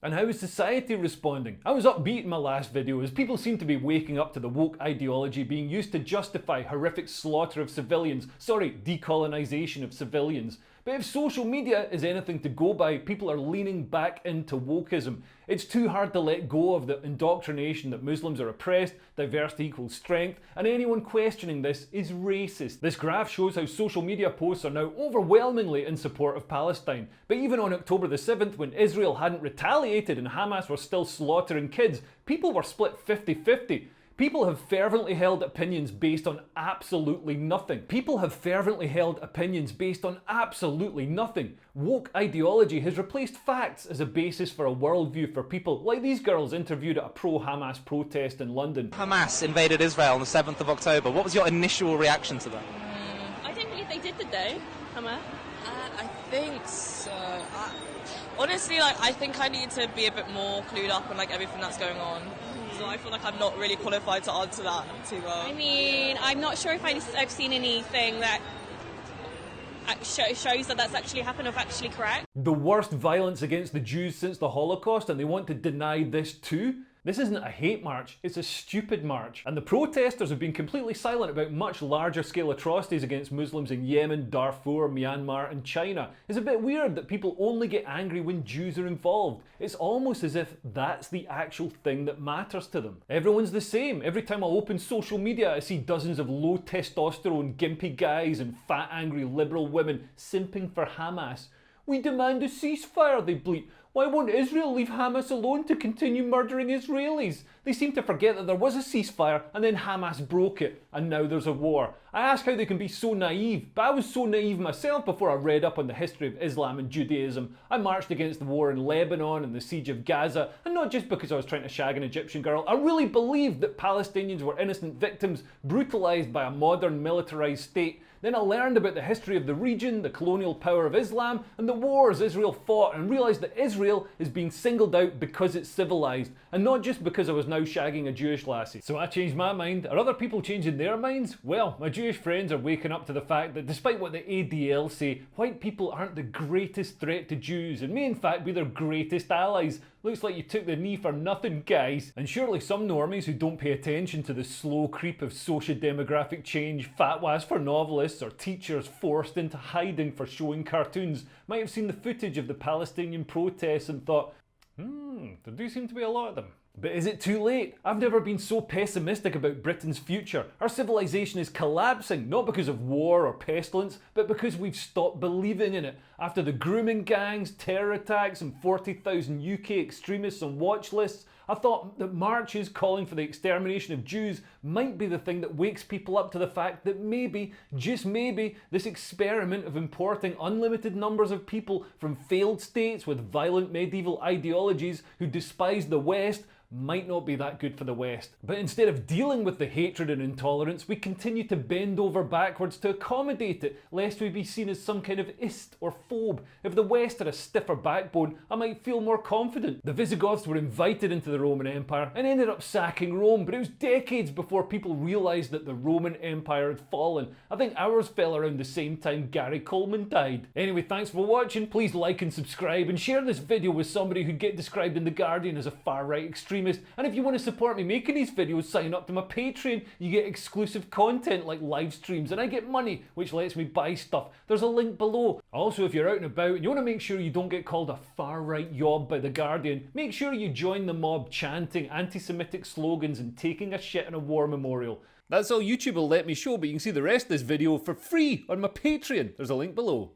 And how is society responding? I was upbeat in my last video as people seem to be waking up to the woke ideology being used to justify horrific slaughter of civilians, decolonisation of civilians. But if social media is anything to go by, people are leaning back into wokeism. It's too hard to let go of the indoctrination that Muslims are oppressed, diversity equals strength, and anyone questioning this is racist. This graph shows how social media posts are now overwhelmingly in support of Palestine. But even on October the 7th, when Israel hadn't retaliated and Hamas were still slaughtering kids, people were split 50-50. People have fervently held opinions based on absolutely nothing. People have fervently held opinions based on absolutely nothing. Woke ideology has replaced facts as a basis for a worldview for people like these girls interviewed at a pro-Hamas protest in London. Hamas invaded Israel on the 7th of October. What was your initial reaction to that? I don't believe they did, they? Hamas? I think so. Honestly, I think I need to be a bit more clued up on everything that's going on. So I feel like I'm not really qualified to answer that too well. I mean, I'm not sure if I've seen anything that shows that that's actually happened or factually correct. The worst violence against the Jews since the Holocaust, and they want to deny this too? This isn't a hate march, it's a stupid march. And the protesters have been completely silent about much larger scale atrocities against Muslims in Yemen, Darfur, Myanmar and China. It's a bit weird that people only get angry when Jews are involved. It's almost as if that's the actual thing that matters to them. Everyone's the same. Every time I open social media I see dozens of low testosterone gimpy guys and fat angry liberal women simping for Hamas. We demand a ceasefire, they bleat. Why won't Israel leave Hamas alone to continue murdering Israelis? They seem to forget that there was a ceasefire and then Hamas broke it and now there's a war. I ask how they can be so naive, but I was so naive myself before I read up on the history of Islam and Judaism. I marched against the war in Lebanon and the siege of Gaza, and not just because I was trying to shag an Egyptian girl. I really believed that Palestinians were innocent victims brutalised by a modern militarised state. Then I learned about the history of the region, the colonial power of Islam, and the wars Israel fought, and realised that Israel is being singled out because it's civilised, and not just because I was now shagging a Jewish lassie. So I changed my mind. Are other people changing their minds? Well, my Jewish friends are waking up to the fact that despite what the ADL say, white people aren't the greatest threat to Jews, and may in fact be their greatest allies. Looks like you took the knee for nothing, guys. And surely some normies who don't pay attention to the slow creep of socio-demographic change, fatwas for novelists, or teachers forced into hiding for showing cartoons might have seen the footage of the Palestinian protests and thought, there do seem to be a lot of them. But is it too late? I've never been so pessimistic about Britain's future. Our civilization is collapsing, not because of war or pestilence, but because we've stopped believing in it. After the grooming gangs, terror attacks and 40,000 UK extremists on watch lists, I thought that marches calling for the extermination of Jews might be the thing that wakes people up to the fact that maybe, just maybe, this experiment of importing unlimited numbers of people from failed states with violent medieval ideologies who despise the West might not be that good for the West. But instead of dealing with the hatred and intolerance, we continue to bend over backwards to accommodate it, lest we be seen as some kind of ist or phobe. If the West had a stiffer backbone, I might feel more confident. The Visigoths were invited into the Roman Empire and ended up sacking Rome, but it was decades before people realised that the Roman Empire had fallen. I think ours fell around the same time Gary Coleman died. Anyway, thanks for watching. Please like and subscribe and share this video with somebody who'd get described in The Guardian as a far-right extremist. And if you want to support me making these videos, sign up to my Patreon. You get exclusive content like live streams, and I get money, which lets me buy stuff. There's a link below. Also, if you're out and about and you want to make sure you don't get called a far-right yob by The Guardian, make sure you join the mob chanting anti-Semitic slogans and taking a shit in a war memorial. That's all YouTube will let me show, but you can see the rest of this video for free on my Patreon. There's a link below.